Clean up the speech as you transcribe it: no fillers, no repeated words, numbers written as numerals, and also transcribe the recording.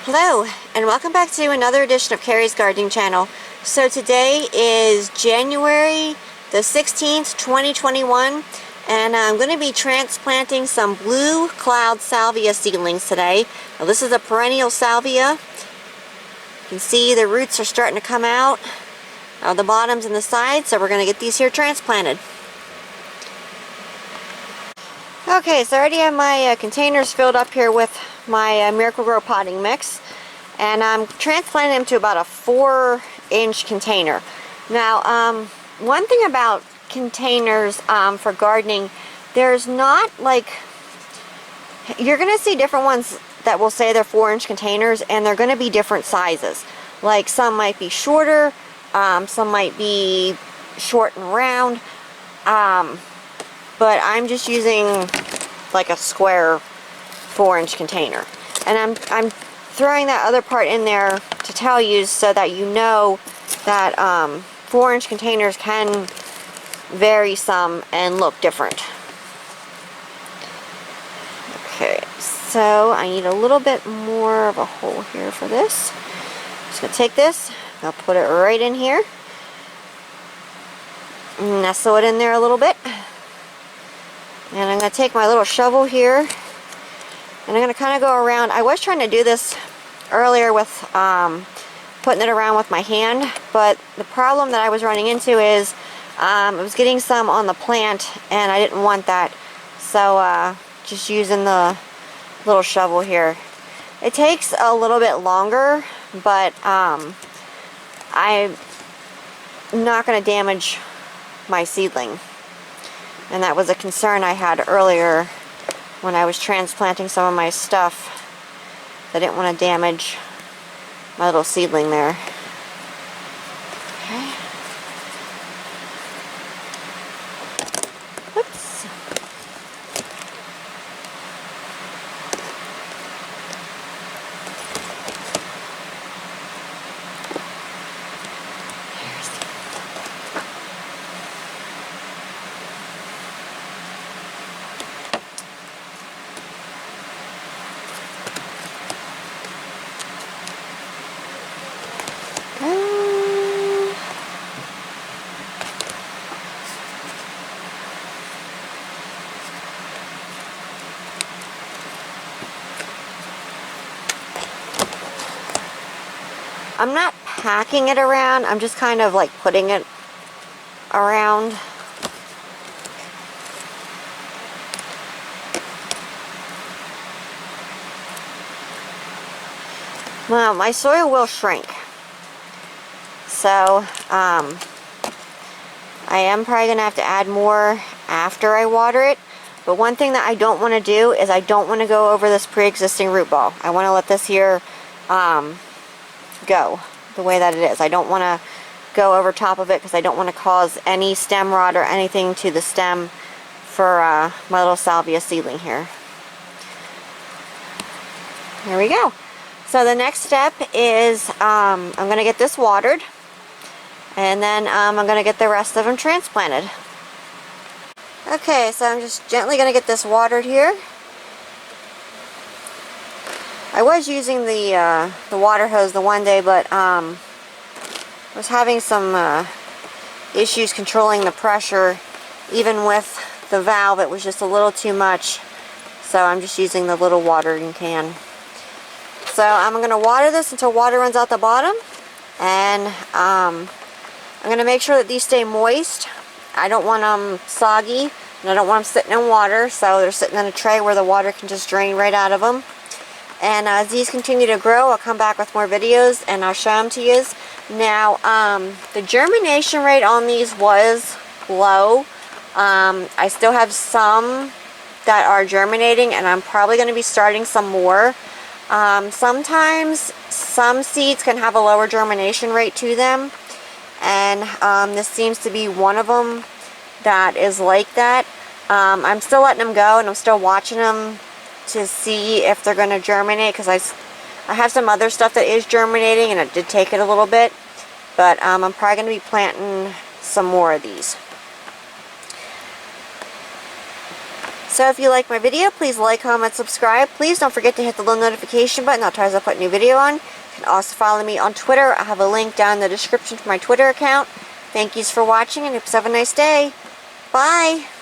Hello, and welcome back to another edition of Carrie's Gardening Channel. So today is January the 16th, 2021, and I'm going to be transplanting some blue cloud salvia seedlings today. Now, this is a perennial salvia. You can see the roots are starting to come out of the bottoms and the sides, so we're going to get these here transplanted. Okay, so I already have my containers filled up here with my Miracle-Gro potting mix, and I'm transplanting them to about a 4-inch container. Now, one thing about containers for gardening, there's not like, you're going to see different ones that will say they're 4-inch containers, and they're going to be different sizes. Like some might be shorter, some might be short and round, but I'm just using like a square 4-inch container. And I'm throwing that other part in there to tell you so that you know that 4-inch containers can vary some and look different. Okay, so I need a little bit more of a hole here for this. Just gonna take this, I'll put it right in here, nestle it in there a little bit. And I'm going to take my little shovel here, and I'm going to kind of go around. I was trying to do this earlier with putting it around with my hand, but the problem that I was running into is I was getting some on the plant, and I didn't want that. So just using the little shovel here. It takes a little bit longer, but I'm not going to damage my seedling. And that was a concern I had earlier when I was transplanting some of my stuff. I didn't want to damage my little seedling there. Okay. Oops. I'm not packing it around, I'm just kind of like putting it around. Well, my soil will shrink, so I am probably going to have to add more after I water it. But one thing that I don't want to do is I don't want to go over this pre-existing root ball. I want to let this here go the way that it is. I don't want to go over top of it because I don't want to cause any stem rot or anything to the stem for my little salvia seedling here. There we go. So the next step is I'm going to get this watered, and then I'm going to get the rest of them transplanted. Okay, so I'm just gently going to get this watered here. I was using the water hose the one day, but I was having some issues controlling the pressure. Even with the valve, it was just a little too much. So I'm just using the little watering can. So I'm going to water this until water runs out the bottom. And I'm going to make sure that these stay moist. I don't want them soggy, and I don't want them sitting in water. So they're sitting in a tray where the water can just drain right out of them. And as these continue to grow, I'll come back with more videos and I'll show them to you. Now, the germination rate on these was low. I still have some that are germinating, and I'm probably going to be starting some more. Sometimes some seeds can have a lower germination rate to them, and this seems to be one of them that is like that. I'm still letting them go, and I'm still watching them to see if they're going to germinate, because I have some other stuff that is germinating, and it did take it a little bit, but I'm probably going to be planting some more of these. So if you like my video, please like, comment, subscribe. Please don't forget to hit the little notification button. That times I put a new video on. You can also follow me on Twitter. I have a link down in the description for my Twitter account. Thank yous for watching, and hope you have a nice day. Bye!